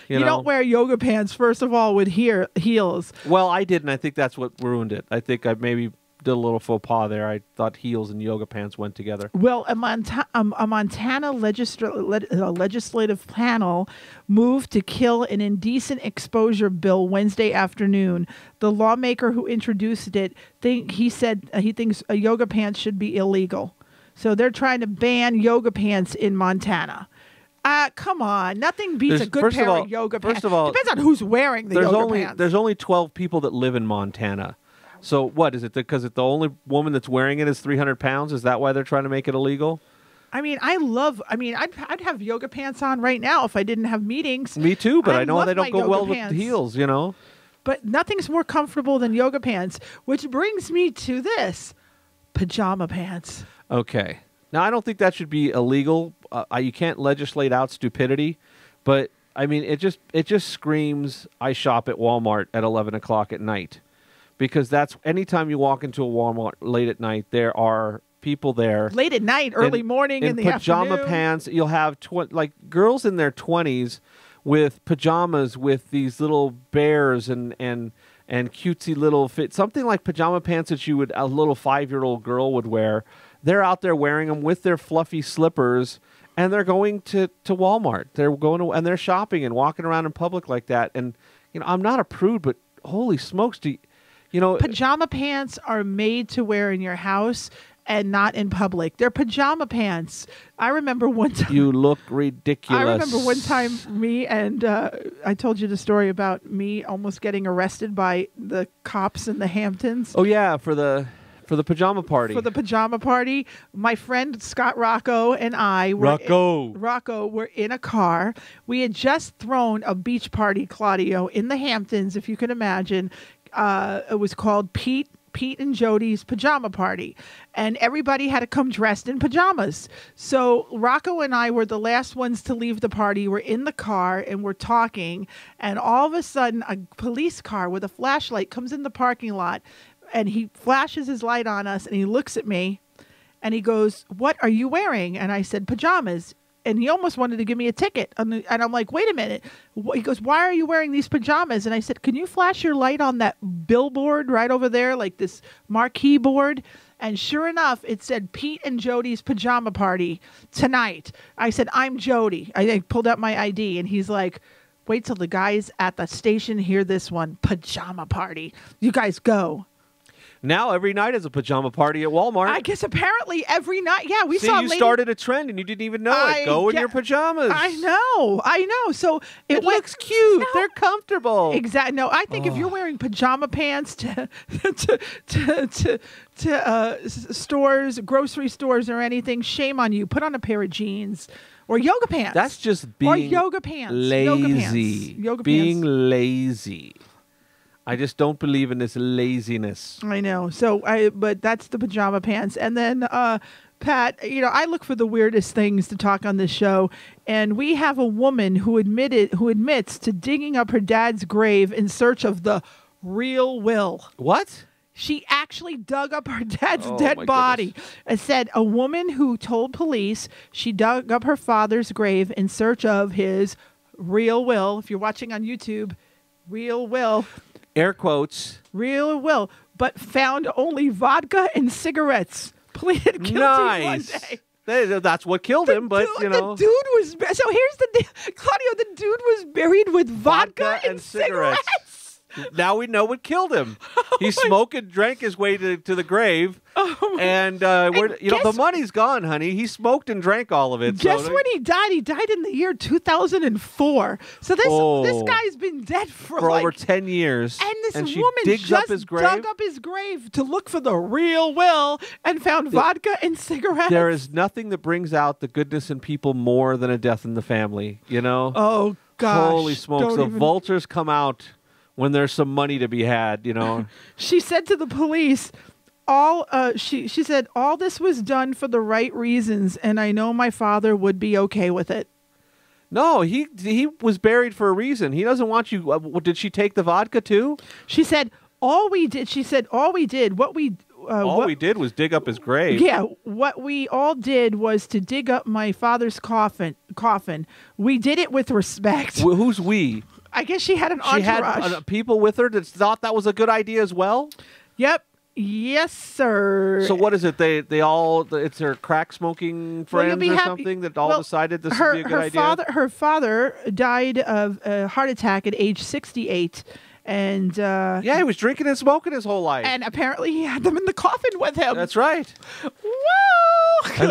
You don't wear yoga pants, first of all, with heels. Well, I did, and I think that's what ruined it. I think I maybe did a little faux pas there. I thought heels and yoga pants went together. Well, a Montana legislative panel moved to kill an indecent exposure bill Wednesday afternoon. The lawmaker who introduced it, he said he thinks a yoga pants should be illegal. So they're trying to ban yoga pants in Montana. Come on. Nothing beats a good pair of yoga pants. First of all, depends on who's wearing the yoga pants. There's only 12 people that live in Montana. So what is it? Because the only woman that's wearing it is 300 pounds? Is that why they're trying to make it illegal? I mean, I'd have yoga pants on right now if I didn't have meetings. Me too, but I know they don't go well with the heels, But nothing's more comfortable than yoga pants, which brings me to this. Pajama pants. Okay. Now, I don't think that should be illegal. You can't legislate out stupidity, but I mean, it just screams, I shop at Walmart at 11 o'clock at night. Because that's anytime you walk into a Walmart late at night, there are people there. Late at night, early morning, in the pajama afternoon. pants. You'll have girls in their 20s with pajamas with these little bears and cutesy little fit, something like pajama pants that a little 5-year-old girl would wear. They're out there wearing them with their fluffy slippers, and they're going to Walmart. They're going to, and they're shopping and walking around in public like that. And I'm not a prude, but holy smokes, pajama pants are made to wear in your house and not in public. They're pajama pants. I remember one time. You look ridiculous. I remember one time I told you the story about me almost getting arrested by the cops in the Hamptons. Oh yeah, for the pajama party. For the pajama party, my friend Scott Rocco and I were in a car. We had just thrown a beach party, Claudio, in the Hamptons, if you can imagine. It was called Pete and Jodi's Pajama Party, and everybody had to come dressed in pajamas. So Rocco and I were the last ones to leave the party. We're in the car and we're talking, and all of a sudden a police car with a flashlight comes in the parking lot, and he flashes his light on us, and he looks at me and he goes, "What are you wearing?" And I said, "Pajamas." And he almost wanted to give me a ticket. And I'm like, "Wait a minute." He goes, "Why are you wearing these pajamas?" And I said, "Can you flash your light on that billboard right over there, like this marquee board?" And sure enough, it said Pete and Jodi's Pajama Party tonight. I said, "I'm Jodi." I pulled out my ID, and he's like, "Wait till the guys at the station hear this one. Pajama Party. You guys go." Now every night is a pajama party at Walmart. I guess apparently every night. Yeah, we See, saw. You started a trend and you didn't even know it. Go in your pajamas. I know. So it looks cute. No. They're comfortable. Exactly. No, I think if you're wearing pajama pants to stores, grocery stores, or anything, shame on you. Put on a pair of jeans or yoga pants. That's just being yoga pants. Lazy. Yoga being pants. Lazy. I just don't believe in this laziness. I know. But that's the pajama pants. And then, Pat, I look for the weirdest things to talk on this show. And we have a woman who admits to digging up her dad's grave in search of the real will. What? She actually dug up her dad's dead body. It said a woman who told police she dug up her father's grave in search of his real will. If you're watching on YouTube, real will. Air quotes. Real will, but found only vodka and cigarettes. Pleaded guilty one day. That's what killed him, but the dude was. So here's the deal, Claudio. The dude was buried with vodka and cigarettes. Now we know what killed him. He smoked and drank his way to the grave. And the money's gone, honey. He smoked and drank all of it. Guess when he died? He died in the year 2004. So this guy's been dead for over 10 years. And this woman just dug up his grave to look for the real will and found vodka and cigarettes. There is nothing that brings out the goodness in people more than a death in the family, Oh, gosh. Holy smokes. The vultures come out when there's some money to be had, She said to the police, she said all this was done for the right reasons, and I know my father would be okay with it. No, he was buried for a reason. He doesn't want you. Did she take the vodka too? She said all we did. She said all we did. What we did was dig up his grave. Yeah, what we all did was to dig up my father's coffin. We did it with respect. Who's we? I guess she had an entourage. She had people with her that thought that was a good idea as well? Yep. Yes, sir. So what is it? They all, it's their crack smoking friends or something that all decided this would be a good idea? Her father died of a heart attack at age 68. And he was drinking and smoking his whole life. And apparently he had them in the coffin with him. That's right. Whoa! And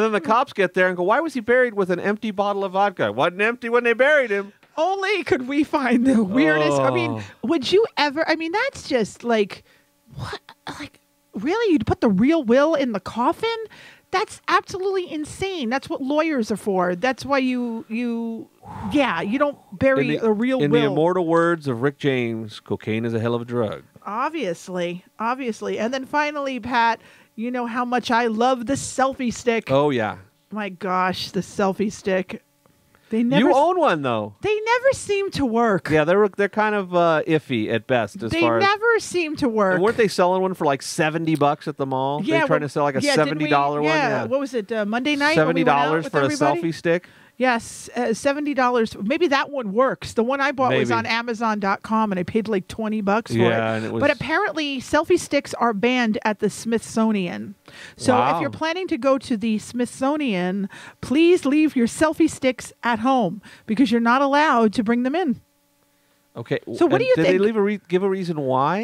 then the cops get there and go, why was he buried with an empty bottle of vodka? Wasn't empty when they buried him. Only could we find the weirdest. I mean, would you ever? I mean, that's just like, what? Like, really? You'd put the real will in the coffin? That's absolutely insane. That's what lawyers are for. That's why you don't bury a real will. In the immortal words of Rick James, cocaine is a hell of a drug. Obviously. And then finally, Pat, you know how much I love the selfie stick. Oh, yeah. My gosh, the selfie stick. You own one, though. They never seem to work. Yeah, they're kind of iffy at best. They never seem to work. And weren't they selling one for like $70 at the mall? Yeah, they're trying to sell like a $70 one. Yeah, what was it? Monday night. $70 for a selfie stick. Yes, $70. Maybe that one works. The one I bought was on Amazon.com, and I paid like $20 for it. And it was... But apparently, selfie sticks are banned at the Smithsonian. So if you're planning to go to the Smithsonian, please leave your selfie sticks at home because you're not allowed to bring them in. Okay. So what do you think? Did they give a reason why?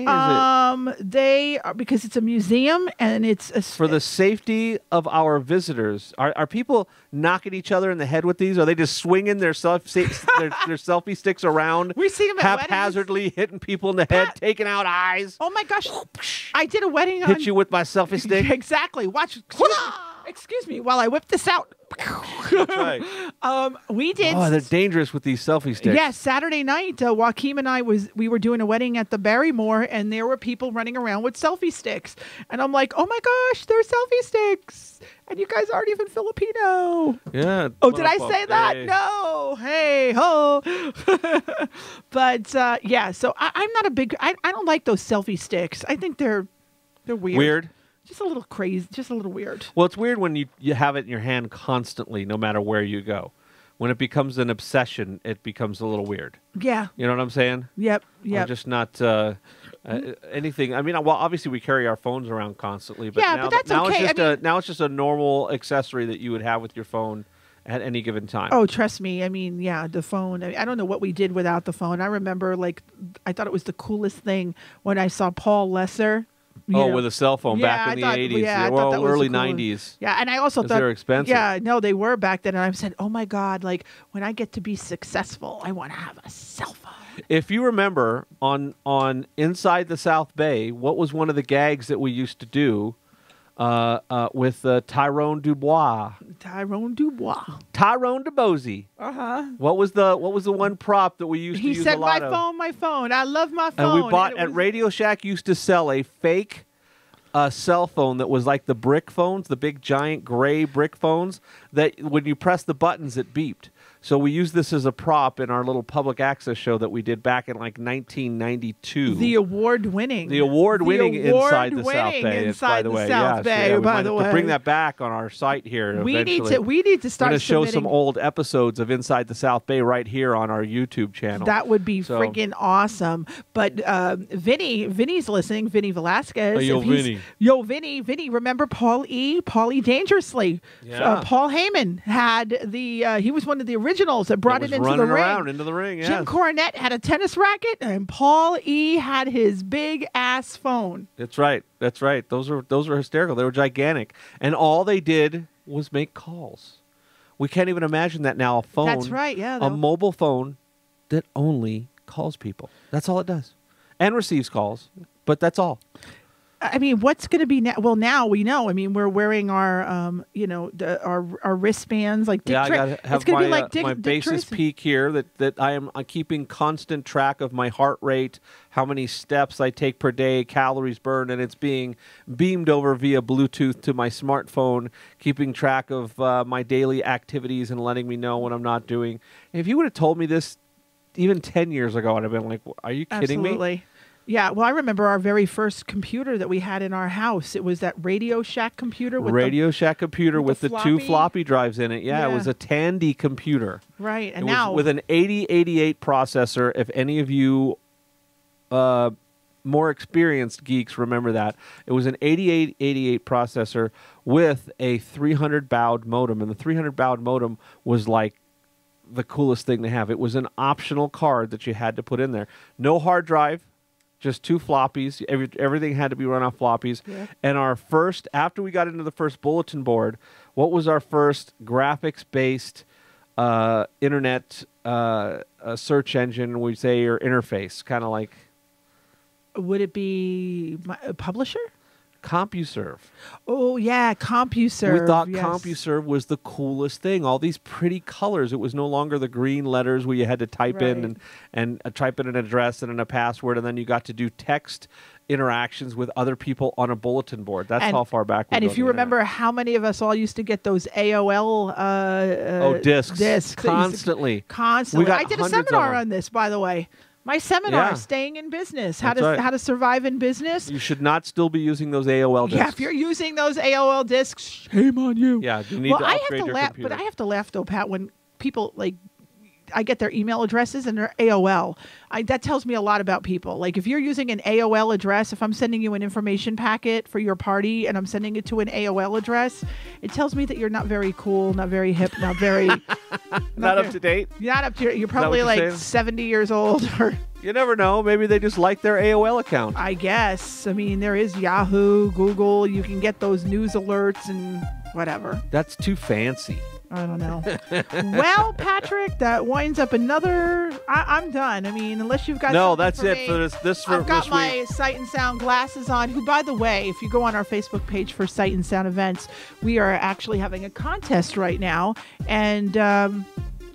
They are, because it's a museum and it's for the safety of our visitors. Are people knocking each other in the head with these? Are they just swinging their selfie sticks around? We see them at haphazardly hitting people in the head, taking out eyes. Oh my gosh! I did a wedding. Hit you with my selfie stick. Exactly. Watch. Excuse me while I whip this out. That's right. We did. Oh, they're dangerous with these selfie sticks. Yes, Saturday night, Joaquin and I we were doing a wedding at the Barrymore, and there were people running around with selfie sticks, and I'm like, oh my gosh, they're selfie sticks, and you guys aren't even Filipino. Yeah. Oh, did I say that? No. Hey ho. But yeah, so I'm not a big. I don't like those selfie sticks. I think they're weird. Weird. Just a little crazy, just a little weird. Well, it's weird when you have it in your hand constantly, no matter where you go. When it becomes an obsession, it becomes a little weird. Yeah. You know what I'm saying? Yep. I'm just not anything. I mean, well, obviously we carry our phones around constantly, but yeah, but that's okay. Now it's just a normal accessory that you would have with your phone at any given time. Oh, trust me. I mean, yeah, the phone. I don't know what we did without the phone. I remember, I thought it was the coolest thing when I saw Paul Lesser. With a cell phone back in the 80s. Yeah, well, early 90s. Yeah, and I also thought they're expensive. Yeah, no, they were back then. And I said, oh my God, when I get to be successful, I want to have a cell phone. If you remember on Inside the South Bay, what was one of the gags that we used to do with Tyrone Dubois? Tyrone Dubois. Tyrone DeBosey. Uh-huh. What was the one prop that we used to use a lot of? He said, my phone. I love my phone. And we bought at Radio Shack used to sell a fake cell phone that was like the brick phones, the big giant gray brick phones that when you press the buttons, it beeped. So we used this as a prop in our little public access show that we did back in 1992. The award-winning Inside the South Bay. By the way, to bring that back on our site here. We need to start to show some old episodes of Inside the South Bay right here on our YouTube channel. That would be freaking awesome. But Vinny's listening. Vinny Velasquez. Vinny. Remember Paul E. Dangerously. Yeah. Paul Heyman had he was one of the originals that brought it into the ring. Around into the ring. Yes. Jim Cornette had a tennis racket, and Paul E. had his big ass phone. That's right. Those were hysterical. They were gigantic, and all they did was make calls. We can't even imagine that now. A phone. That's right. Yeah. A mobile phone that only calls people. That's all it does, and receives calls. But that's all. I mean, what's going to be now? Well, now we know. I mean, we're wearing our, our wristbands like Dick Tracy. I gotta have it's going to be like Dick, my Dick basis Tracy. peak here. That I'm keeping constant track of my heart rate, how many steps I take per day, calories burned, and it's being beamed over via Bluetooth to my smartphone, keeping track of my daily activities and letting me know when I'm not doing. If you would have told me this even 10 years ago, I'd have been like, "Are you kidding Absolutely. me?" Yeah, well, I remember our very first computer that we had in our house. It was that Radio Shack computer with the two floppy drives in it. Yeah, it was a Tandy computer. Right, and it now was with an 8088 processor. If any of you more experienced geeks remember that, it was an 8888 processor with a 300 baud modem, and the 300 baud modem was like the coolest thing to have. It was an optional card that you had to put in there. No hard drive. Just two floppies. Everything had to be run off floppies. Yeah. And our first, after we got into the first bulletin board, what was our first graphics-based internet search engine, we say, or interface? Kind of like... Would it be a publisher? CompuServe. Oh, yeah, CompuServe. We thought CompuServe was the coolest thing. All these pretty colors. It was no longer the green letters where you had to type in and type in an address and a password, and then you got to do text interactions with other people on a bulletin board. That's how far back we go. And if you remember how many of us all used to get those AOL discs constantly. I did a seminar on this, by the way. My seminar, Staying in Business, how to survive in business. You should not still be using those AOL discs. Yeah, if you're using those AOL discs, shame on you. Yeah, you need to upgrade your computer. But I have to laugh, though, Pat, when people, like, I get their email addresses and they're AOL. That tells me a lot about people. Like, if you're using an AOL address, if I'm sending you an information packet for your party and I'm sending it to an AOL address, it tells me that you're not very cool, not very hip, not very... not up to date? Not up to... You're probably like 70 years old or... You never know. Maybe they just like their AOL account. I guess. I mean, there is Yahoo, Google. You can get those news alerts and whatever. That's too fancy. I don't know. Well, Patrick, that winds up another... I'm done. I mean, unless you've got... No, that's it for this I've got my Sight and Sound glasses on, who, by the way, if you go on our Facebook page for Sight and Sound events, we are actually having a contest right now. And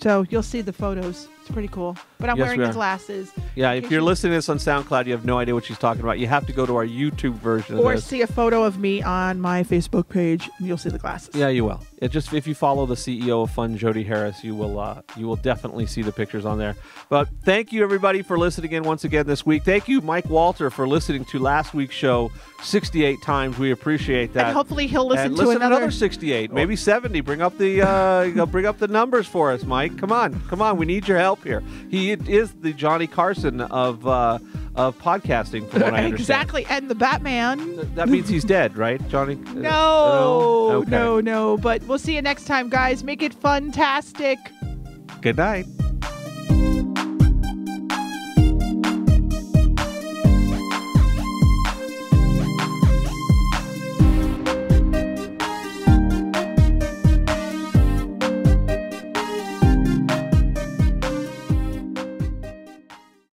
so you'll see the photos. It's pretty cool. But I'm wearing the glasses. Yeah, if you're listening to this on SoundCloud, you have no idea what she's talking about. You have to go to our YouTube version of this. Or see a photo of me on my Facebook page, and you'll see the glasses. Yeah, you will. If you follow the CEO of Fun, Jodi Harris, you will definitely see the pictures on there. But thank you, everybody, for listening in once again this week. Thank you, Mike Walter, for listening to last week's show 68 times. We appreciate that. And hopefully he'll listen to another 68, maybe 70. Bring up the numbers for us, Mike. Come on. We need your help here. He is the Johnny Carson of podcasting, from what I understand. Exactly, and the Batman. That means he's dead, right, Johnny? No. But we'll see you next time, guys. Make it fun-tastic. Good night.